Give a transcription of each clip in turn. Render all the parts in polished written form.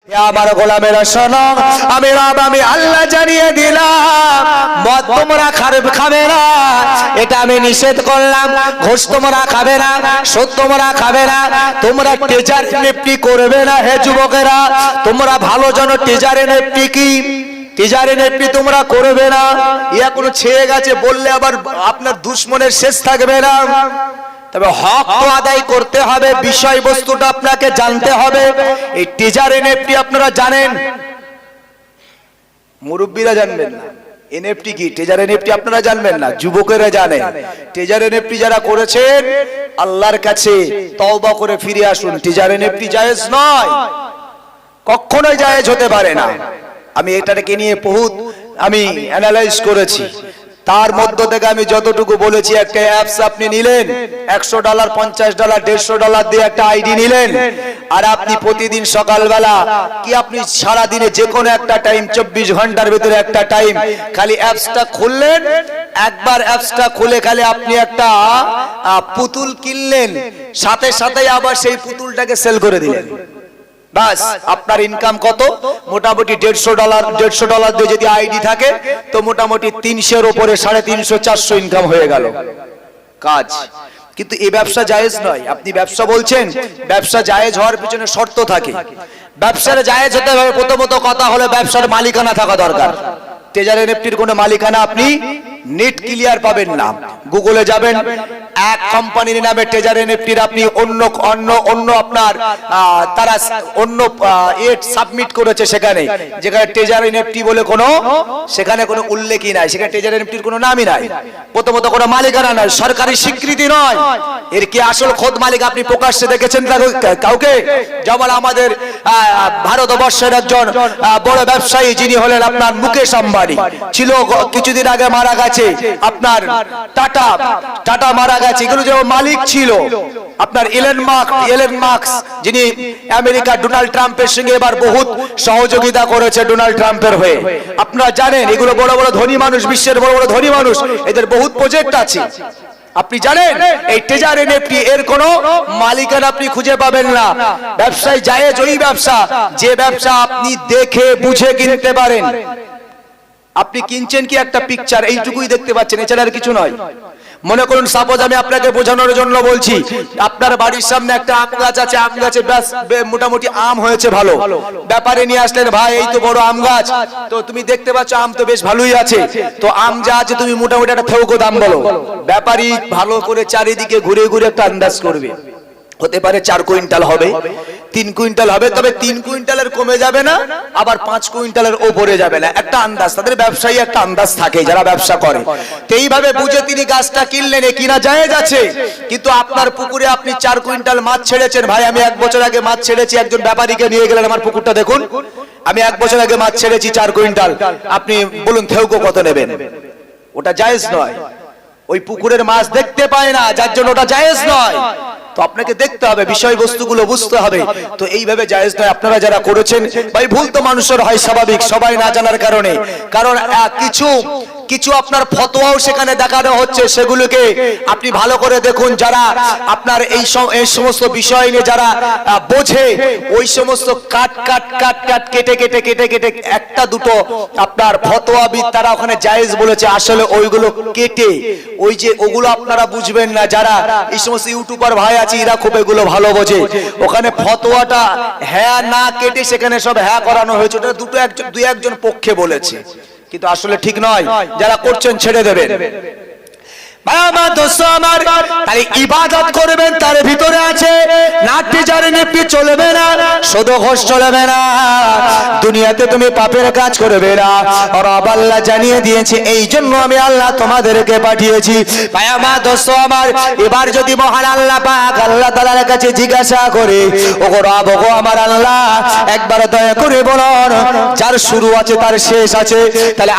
আমার গোলামেরা শোনো, আমি রব, আমি আল্লাহ জানিয়ে দিলাম মদ তোমরা খাবে না, এটা আমি নিষেধ করলাম। ঘুষ তোমরা খাবে না, সুদ তোমরা খাবে না, তোমরা টিজার নেপটি করবে না। হে যুবকেরা, তোমরা ভালো জানো টিজারে নেপটি কি। টিজারে নেপটি তোমরা করবে না। ইয়া কোনো ছেয়ে গেছে বললে আবার আপনার দুশ্মনের শেষ থাকবে না। তবে হক তো আদায় করতে হবে, বিষয়বস্তুটা আপনাকে জানতে হবে। এই টিজার এনএফটি আপনারা জানেন, মুরব্বীরা জানবেন না। এনএফটি কি, টিজার এনএফটি আপনারা জানবেন না, যুবকেরা জানেন। টিজার এনএফটি যারা করেছেন আল্লাহর কাছে তওবা করে ফিরে আসুন। টিজার এনএফটি জায়েজ নয়, কখনোই জায়েজ হতে পারে না। আমি এটাকে নিয়ে বহুত আমি অ্যানালাইজ করেছি। তার মধ্য থেকে আমি যতটুকু বলেছি, একটা অ্যাপস আপনি নিলেন, $100, $50, $150 দিয়ে একটা আইডি নিলেন, আর আপনি প্রতিদিন সকালবেলা কি আপনি সারা দিনে যে কোনো একটা টাইম, 24 ঘন্টার ভিতরে একটা টাইম খালি অ্যাপসটা খুললেন। একবার অ্যাপসটা খুলে খালি আপনি একটা পুতুল কিনলেন, সাথে সাথে আবার সেই পুতুলটাকে সেল করে দিলেন। বাস, আপনার ইনকাম কত? মোটামুটি $150 দিয়ে যদি আইডি থাকে তো মোটামুটি 300-এর উপরে 350-400 ইনকাম হয়ে গেল কাজ। কিন্তু এই ব্যবসা জায়েজ নয়। আপনি ব্যবসা বলছেন, ব্যবসা জায়েজ হওয়ার পিছনে শর্ত থাকে। ব্যবসার জায়েজ হতে হবে, প্রথমত কথা হলো ব্যবসার মালিকানা থাকা দরকার। টিজার এনএফটির কোনো মালিকানা আপনি নেট ক্লিয়ার পাবেন না। গুগলে যাবেন, এক কোম্পানির নামে টিজার এনএফটির আপনি অন্য আপনার তারা অন্য এড সাবমিট করেছে সেখানে, যেখানে টিজার এনএফটি বলে সেখানে কোনো উল্লেখই নাই, সেখানে টিজার এনএফটির কোনো নামই নাই। প্রথমত কোনো মালিকানা নাই, সরকারি স্বীকৃতি নয়। এর কি আসল খোদ মালিক আপনি প্রকাশ্যে দেখেছেন কাউকে? যেমন আমাদের ভারতবর্ষের একজন বড় ব্যবসায়ী যিনি হলেন আপনার মুকেশ আম্বানি, ছিল কিছুদিন আগে মারা গেছে আপনার টাটা মারা গেছে। এগুলো যে মালিক ছিল আপনার এলন মাস্ক, যিনি আমেরিকা ডোনাল্ড ট্রাম্পের সঙ্গে এবার বহুত সহযোগিতা করেছে ডোনাল্ড ট্রাম্পের হয়ে। আপনারা জানেন এগুলো বড় বড় ধনী মানুষ, বিশ্বের বড় বড় ধনী মানুষ, এদের বহুত প্রজেক্ট আছে। আপনি জানেন এই টিজার এনএফটি এর কোন মালিকানা আপনি খুঁজে পাবেন না। ব্যবসায় জায়েজ ওই ব্যবসা যে ব্যবসা আপনি দেখে বুঝে কিনতে পারেন। আপনি কিনছেন কি একটা পিকচার, এইটুকুই দেখতে পাচ্ছেন, এছাড়া আর কিছু নয়। মনে করুন সাপোজ আমি আপনাকে বোঝানোর জন্য বলছি, আপনার বাড়ির সামনে একটা আম গাছ আছে, আম গাছে মোটামুটি আম হয়েছে ভালো, ব্যাপারে নিয়ে আসলেন, ভাই এই তো বড় আম গাছ, তো তুমি দেখতে পাচ্ছ আম তো বেশ ভালোই আছে, তো আম যা আছে তুমি মোটামুটি একটা থেউকো দাম বলো। ব্যাপারী ভালো করে চারিদিকে ঘুরে ঘুরে একটা আন্দাজ করবে, হতে পারে 4 কুইন্টাল হবে, 3 কুইন্টাল হবে, তবে 3 কুইন্টালের কমে যাবে না, আবার 5 কুইন্টালের ওপরে যাবে না। একটা আন্দাজ, তাদের ব্যবসায়ী একটা আন্দাজ থাকে যারা ব্যবসা করে। তো এইভাবে বুঝে তিনি গাছটা কিনলেন, এ কিনা জায়েজ আছে। কিন্তু আপনার পুকুরে আপনি 4 কুইন্টাল মাছ ছেড়েছেন। ভাই আমি 1 বছর আগে মাছ ছেড়েছি, একজন ব্যাপারীকে নিয়ে গেলেন, আমার পুকুরটা দেখুন, আমি 1 বছর আগে মাছ ছেড়েছি 4 কুইন্টাল, আপনি বলুন থেউকো কত নেবেন? ওটা জায়েজ নয়। ওই পুকুরের মাছ দেখতে পায় না, যার জন্য ওটা জায়েজ নয়। তো আপনাকে দেখতে হবে, বিষয়বস্তুগুলো বুঝতে হবে। তো এইভাবে জায়েজ নয়। আপনারা যারা করেছেন, ভাই ভুল তো মানুষের হয় স্বাভাবিক, সবাই না জানার কারণে। কারণ কিছু আপনার ফতোয়াও সেখানে দেখানো হচ্ছে, সেগুলোকে আপনি ভালো করে দেখুন। যারা আপনার এই সমস্ত বিষয় নিয়ে যারা বোঝে, ওই সমস্ত কেটে একটা দুটো আপনার ফতোয়াবিদ তারা ওখানে জায়েজ বলেছে, আসলে ওইগুলো কেটে ওগুলো আপনারা বুঝবেন না। যারা এই সমস্ত ইউটিউবার ভাই আছে, এরা খুব এগুলো ভালো বোঝে। ওখানে ফতোয়াটা হ্যাঁ না কেটে সেখানে সব হ্যাঁ করানো হয়েছে, ওটা দুই একজন পক্ষে বলেছে, কিন্তু আসলে ঠিক নয়। যারা করছেন ছেড়ে দেবেন। ইবাদত করবেন, তার ভিতরে আছে নাট্যে যারে নেপি চলবে না, শুধু ঘোষ চলবে না, দুনিয়াতে তুমি পাপের কাজ করবে না। রব আল্লাহ জানিয়ে দিয়েছে, এই জন্য আমি আল্লাহ তোমাদেরকে পাঠিয়েছি। ভাই আমার দোস্ত আমার, এবার যদি মহান আল্লাহ পাক আল্লাহ তাআলার কাছে জিজ্ঞাসা করে, ওগো রব, ওগো আমার আল্লাহ, একবার দয়া করে বলুন যার শুরু আছে তার শেষ আছে, তাহলে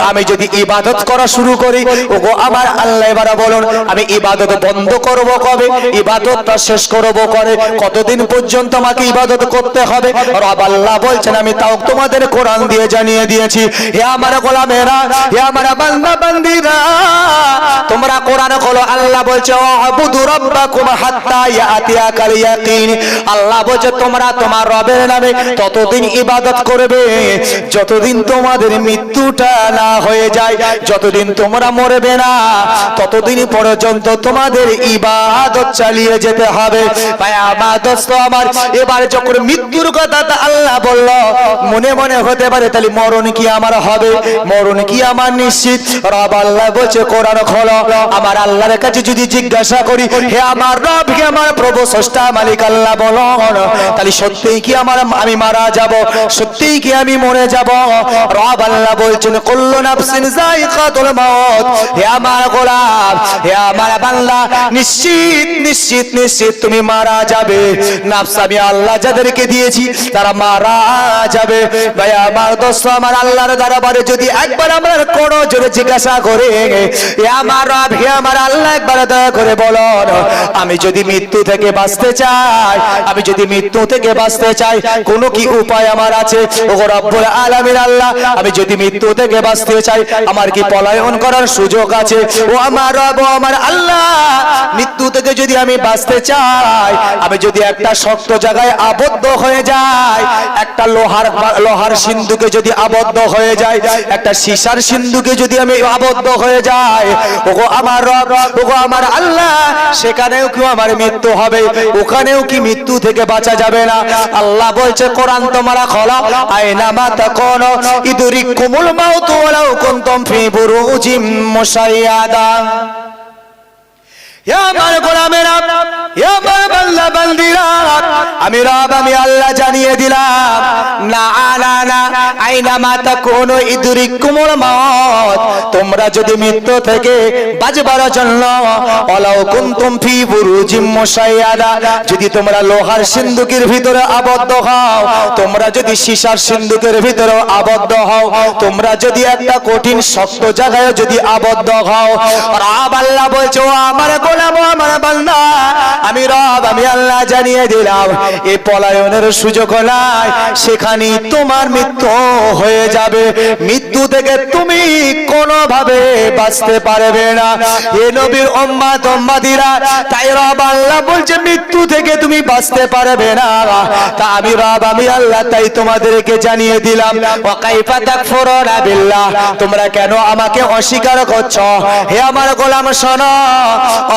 আমি যদি ইবাদত করা শুরু করি, ওগো আমার আল্লাহ এবারে বলুন আমি ইবাদত বন্ধ করব কবে, ইবাদতটা শেষ করব করে, কতদিন পর্যন্ত আমাকে ইবাদত করতে হবে? রব আল্লাহ বলছেন আমি তাও তোমাদের কোরআন দিয়ে জানিয়ে দিয়েছি। হে আমার গোলামেরা, হে আমার বান্দা বান্দীরা, তোমরা কোরআন খোলো। আল্লাহ বলছে আবুদু রাব্বাকুম হাত্তা ইয়াতিয়াকাল ইয়াকিন। আল্লাহ বলছে তোমরা তোমার রবের নামে ততদিন ইবাদত করবে যতদিন তোমাদের মৃত্যুটা না হয়ে যায়, যতদিন তোমরা মরবে না ততদিন পর্যন্ত তোমাদের ইবাদত চালিয়ে যেতে হবে। ভাই আমার দোস্ত আমার, এবার যখন মৃত্যুর কথা আল্লাহ বলল, মনে মনে হতে পারে তাহলে মরণ কি আমার হবে, মরণ কি আমার নিশ্চিত? রব আল্লাহ বলছে কোরআন খোলো। আমার আল্লাহর কাছে যদি জিজ্ঞাসা করি হে আমার রব, হে আমার প্রভু স্রষ্টা মালিক আল্লাহ বলো তাহলে সত্যিই কি আমি মারা যাব, সত্যিই কি আমি মরে যাব? রব আল্লাহ বলছেন কুল্লু নাফসিন যায়িকাতুল মাউত। হে আমার গোলাম, হে আমার বান্দা, নিশ্চিত নিশ্চিত নিশ্চিত তুমি মারা যাবে। নাফস আমি আল্লাহ যাদেরকে দিয়েছি তারা মারা যাবে। ভাই আমার দোস্ত আমার, আল্লাহর দরবারে যদি একবার আমরা কোনো জোরে জিজ্ঞাসা করে হে আমার রব, হে আমার আল্লাহ, একবার দয়া করে বলো আমি যদি মৃত্যু থেকে বাঁচতে চাই, আমি যদি মৃত্যু থেকে বাঁচতে চাই কোনো কি উপায় আমার আছে? ও রব্বুল আলামিন আল্লাহ, আমি যদি মৃত্যু থেকে বাঁচতে চাই আমার কি পলায়ন করার সুযোগ আছে? ও আমার রব, ও আমার আল্লাহ, মৃত্যু থেকে যদি আমি বাঁচতে চাই, আমি যদি একটা শক্ত জায়গায় আবদ্ধ হয়ে যাই, একটা লোহার সিন্ধুকে যদি আবদ্ধ হয়ে যায়, একটা সীসার সিন্ধুকে যদি আমি আবদ্ধ হয়ে যাই, ওগো আমার রব, ওগো আমার আল্লাহ, সেখানেও কি আমার মৃত্যু হবে? ওখানেও কি মৃত্যু থেকে বাঁচা যাবে না? আল্লাহ বলছে কোরআন তোমরা খোলো, আইনামা তাকুনু ইদরিকুমুল মাউতু ওয়ালাউ কুনতুম ফি বুরুজিম মুশাইয়াদা। হে আমার গোলামেরা, হে আমার বান্দা বান্দীরা, আমি রব আমি আল্লাহ জানিয়ে দিলাম না না না, আইনামা তাকুনু ইদরিকুমুল মাউত, তোমরা যদি মৃত্যু থেকে বাঁচবার জন্য ওয়ালাউ কুনতুম ফি বুরুজিম মুশাইয়াদা, যদি তোমরা লোহার সিন্ধুকের ভিতরে আবদ্ধ হও, তোমরা যদি সীসার সিন্ধুকের ভিতরে আবদ্ধ হও, তোমরা যদি একটা কঠিন শক্ত জায়গায় যদি আবদ্ধ হও, রব আল্লাহ বলছে ও আমার গোলাম, ও আমার বান্দা, আমি রব আমি আল্লাহ জানিয়ে দিলাম এই পলায়নের সুযোগ নাই, সেখানেই তোমার মৃত্যু হয়ে যাবে। মৃত্যু থেকে তুমি কোনোভাবে বাঁচতে পারবে না। এ নবীর উম্মত উম্মতিরা, তাই রব আল্লাহ বলছে মৃত্যু থেকে তুমি বাঁচতে পারবে না। তা আমি রব আমি আল্লাহ তাই তোমাদেরকে জানিয়ে দিলাম ওয়া কাইফা তাকফুরুনা বিল্লাহ, তোমরা কেন আমাকে অস্বীকার করছো? হে আমার গোলাম শোনো,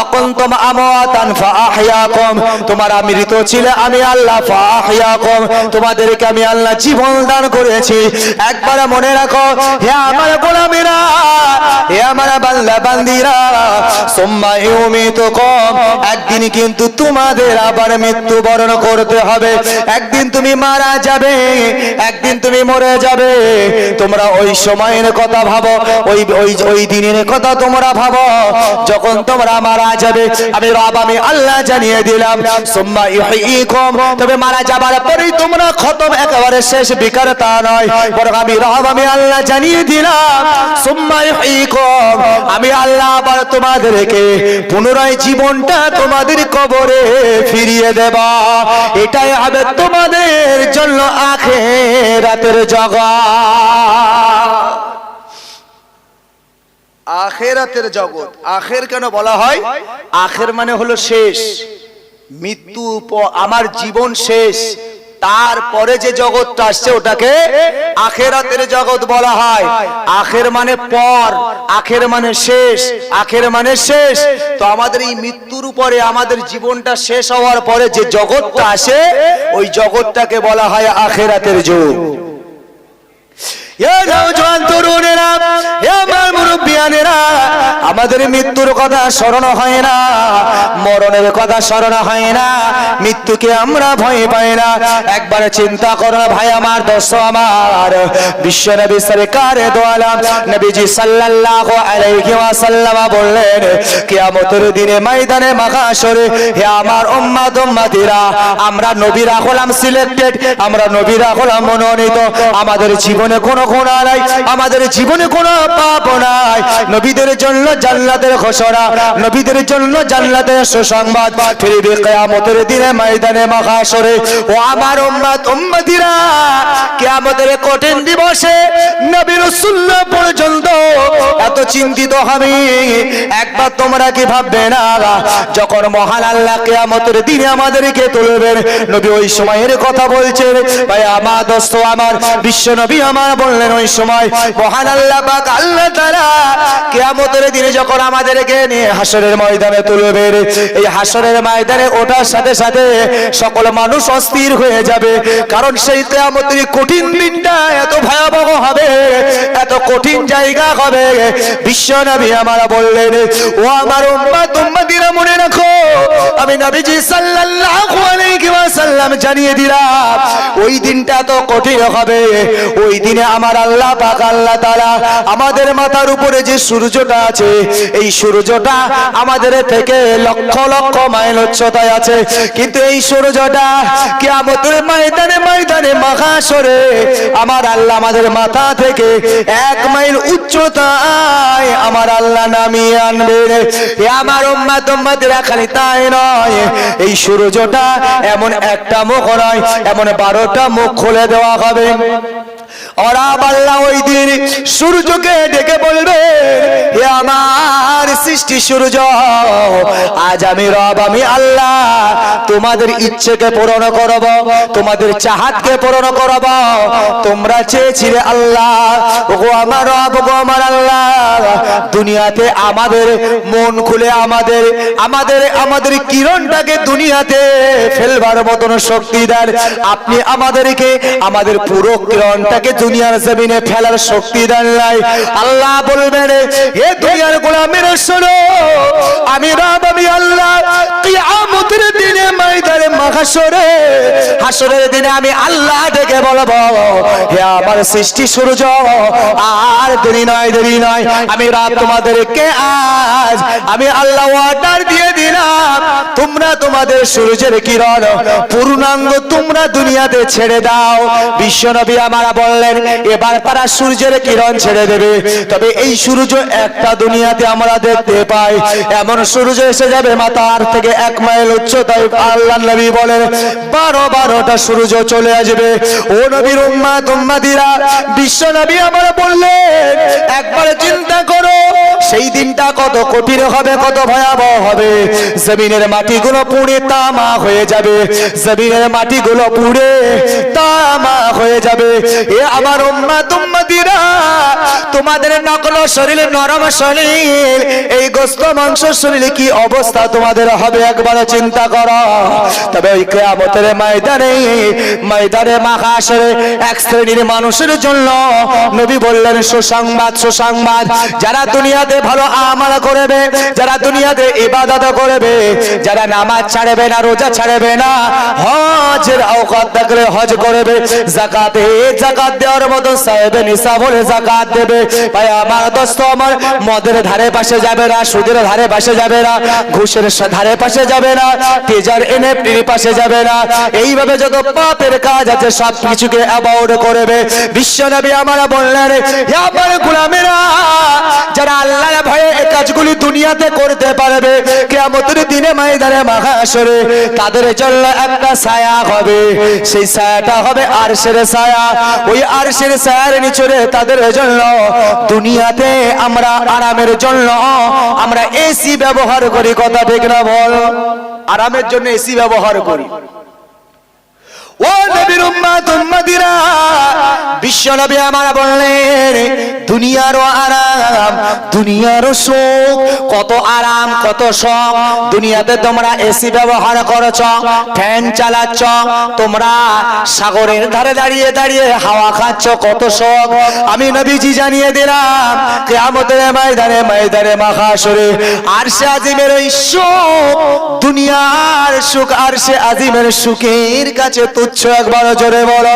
অকুনতুম আমওয়াতান ফাআহইয়াকুম, তোমরা মৃত ছিলে আমি আল্লাহ ফাআহইয়াকুম, তোমাদেরকে আমি আল্লাহ জীবন দান করেছি। একবার মনে রাখো হে আমার গোলামেরা, হে আমার বান্দা বান্দীরা, সুম্মা ইউমিতুকুম, একদিন কিন্তু তোমাদের আবার মৃত্যুবরণ করতে হবে। একদিন তুমি মারা যাবে, একদিন তুমি মরে যাবে। তোমরা ওই সময়ের কথা ভাবো, ওই দিনের কথা তোমরা ভাবো যখন তোমরা মারা যাবে। আমি রব আমি আল্লাহ জানিয়ে দিলাম সুম্মা ইউহয়িকুম, তবে মারা যাবার পরেই তোমরা খতম, একেবারে শেষ বিকার তা নয়, বরং আমি রব আমি আল্লাহ জানিয়ে দিলাম সুম্মা ইউহয়িকুম, আমি আল্লাহ আবার তোমাদেরকে পুনরায় জীবনটা তোমাদের কবরে ফিরিয়ে দেব। এটাই হবে তোমাদের জন্য আখিরাতের জগৎ। আখিরাতের জগৎ, আখির কেন বলা হয়? আখির মানে হলো শেষ, মৃত্যু আমার জীবন শেষ, তারপরে যে জগৎটা আসছে ওটাকে আখিরাতের জগৎ বলা হয়। আখির মানে পর, আখির মানে শেষ, আখির মানে শেষ। তো আমাদের এই মৃত্যুর উপরে আমাদের জীবনটা শেষ হওয়ার পরে যে জগৎটা আসে ওই জগৎটাকে বলা হয় আখিরাতের যুগ। আমাদের মৃত্যুর কথা স্মরণ হয় না, মরণের কথা স্মরণ হয় না, মৃত্যুকে আমরা ভয় পাই না। একবার চিন্তা করো ভাই আমার, দোস্ত আমার, বিশ্ব নবী সরকারে দো আলম নবীজি সাল্লাল্লাহু আলাইহি ওয়াসাল্লাম বললেন কিয়ামতের দিনে ময়দানে মাহশরে, হে আমার উম্মত উম্মতিরা, আমরা নবীরা হলাম সিলেক্টেড, আমরা নবীরা হলাম মনোনীত, আমাদের জীবনে কোনো গুনাহ নাই, আমাদের জীবনে কোনো পাপ নাই। নাই, নবীদের জন্য জান্নাতের ঘোষণা, নবীদের জন্য জান্নাতের সুসংবাদ ফিরবে কিয়ামতের দিনে ময়দানে মাহশরে। ও আমার উম্মত উম্মতিরা, কিয়ামতের কঠিন দিবসে নবী রাসূলুল্লাহ পর্যন্ত এত চিন্তিত হবে, একবার তোমরা কি ভাববে না যখন মহান আল্লাহ কিয়ামতের দিনে আমাদেরকে তুলবেন, নবী ওই সময়ের কথা বলছেন। ভাই আমার দোস্ত আমার, বিশ্ব নবী আমার বললেন ওই সময় মহান আল্লাহ পাক আল্লাহ তাআলা কিয়ামতের দিনে যখন আমাদেরকে নিয়ে হাসরের ময়দানে তুলবেন, এই হাসরের ময়দানে ওঠার সাথে সাথে সকল মানুষ অস্থির হয়ে যাবে, কারণ সেই কিয়ামতের কঠিন দিনটা এত ভয়াবহ হবে, এত কঠিন জায়গা হবে। বিশ্ব নবী আমার বললেন, ও আমার উম্মত উম্মতিরা মনে রাখো, আমি নবীজি সাল্লাল্লাহু আলাইহি ওয়াসাল্লাম জানিয়ে দিলাম ওই দিনটা তো কঠিন হবে। ওই দিনে আমার আল্লাহ পাক আল্লাহ তাআলা আমাদের মাথার উপরে যে সূর্যটা আছে, এই সূর্যটা আমাদের থেকে লক্ষ লক্ষ মাইল উচ্চতায় আছে, কিন্তু এই সূর্যটা কিয়ামতের ময়দানে ময়দানে মাহশরে আমার আল্লাহ আমাদের মাথা থেকে 1 মাইল উচ্চতায় আমার আল্লাহ নামিয়ে আনবেন। এ আমার উম্মত উম্মতিরা, খালি তাই নয়, এই সূর্যটা এমন একটা মুখ নয়, এমন 12টা মুখ খুলে দেওয়া হবে। ওরা আল্লাহ ওই দিন সূর্যকে ডেকে বলবে, হে আমার সৃষ্টি সূর্য, আজ আমি রব, আমি আল্লাহ তোমাদের ইচ্ছেকে পূরণ করব, তোমাদের চাহাতকে পূরণ করব। তোমরা চেয়েছিলে আল্লাহ, ওগো আমার রব, ওগো আমার আল্লাহ, দুনিয়াতে আমাদের মন খুলে আমাদের আমাদের আমাদের কিরণটাকে দুনিয়াতে ফেলবার মতন শক্তি দেন। আপনি আমাদেরকে আমাদের পুরো কিরণটাকে দুনিয়ার জমিনে ফেলার শক্তি দেন নাই। আল্লাহ বলবেন, হে দুনিয়ার গোলামেরা শোনো, আমি রব, আমি আল্লাহ কিয়ামতের দিনে ময়দানে মাহশরে হাসরের দিনে আমি আল্লাহ ডেকে বলবো, হে আমার সৃষ্টি সূর্য, আর দেরি নয়, আমি রব তোমাদেরকে আজ আমি আল্লাহ অর্ডার দিয়ে দিলাম, তোমরা তোমাদের সূর্যের কিরণ পূর্ণাঙ্গ তোমরা দুনিয়াতে ছেড়ে দাও। বিশ্ব নবী আমার বললেন, এবার তারা সূর্যের কিরণ ছেড়ে দেবে, তবে এই সূর্য একটা দুনিয়াতে আমরা দেখতে পাই, এমন সূর্য এসে যাবে মাথার থেকে 1 মাইল উচ্চতায়। আল্লাহ নবী বলেন 12টা সূর্য চলে আসবে। ও নবীর উম্মত উম্মতিরা, বিশ্ব নবী আমার বললেন, একবার চিন্তা করো সেই দিনটা কত কঠিন হবে, কত ভয়াবহ হবে। জমিনের মাটিগুলো পুড়ে তামা হয়ে যাবে, জমিনের মাটিগুলো পুড়ে তামা হয়ে যাবে। এ আমার উম্মত উম্মতিরা, তোমাদের নকল শরীর, নরম শরীর, এই গোস্ত মাংস শরীরে কি অবস্থা তোমাদের হবে একবার চিন্তা করো। তবে ওই কিয়ামতের ময়দানে ময়দানে মাহশরে এক শ্রেণীর মানুষের জন্য নবী বললেন সুসংবাদ, সুসংবাদ, যারা দুনিয়াতে ভালো আমল করবে, যারা দুনিয়াতে ইবাদত করবে, যারা নামাজ ছাড়বে না, রোজা ছাড়বে না, হজের আওকাত থাকলে হজ করবে, যাকাতে যাকাত দেওয়ার মতো সাহেবে নিসাব হলে যাকাত দেবে। ভাই আমার দোস্ত আমার, মদের ধারে পাশে যাবে না, সুদের ধারে পাশে যাবে না, ঘুষের ধারে পাশে যাবে না, টিজার এনএফটির পাশে যাবে না, এইভাবে যত পাপের কাজ আছে সব কিছুকে অ্যাভয়েড করবে। বিশ্ব নবী আমার বললেন, হে আমার গোলামেরা, যারা আল্লাহর ভয়ে এই কাজগুলি দুনিয়াতে করতে পারবে, কিয়ামতের দিনে ময়দানে মাহশরে তাদের জন্য একটা ছায়া হবে, সেই ছায়াটা হবে আরশের ছায়া। ওই আরশের ছায়ার নিচে তাদের জন্য দুনিয়াতে আমরা আরামের জন্য আমরা এসি ব্যবহার করি, কথা ঠিক না বল? আরামের জন্য এসি ব্যবহার করি। ও নবীর উম্মত উম্মতিরা, বিশ্ব নবী আমার বললেন, দুনিয়ারও আরাম, দুনিয়ারও সুখ, কত আরাম কত সুখ। দুনিয়াতে তোমরা এসি ব্যবহার করছ, ফ্যান চালাচ্ছ, তোমরা সাগরের ধারে দাঁড়িয়ে দাঁড়িয়ে হাওয়া খাচ্ছ, কত সুখ। আমি নবীজি জানিয়ে দিলাম, কিয়ামতের ময়দানে ময়দানে মাহশরে আরশে আজিমের এই সুখ, দুনিয়ার সুখ আরশে আজিমের সুখের কাছে তুচ্ছ। একবার জোরে বলো।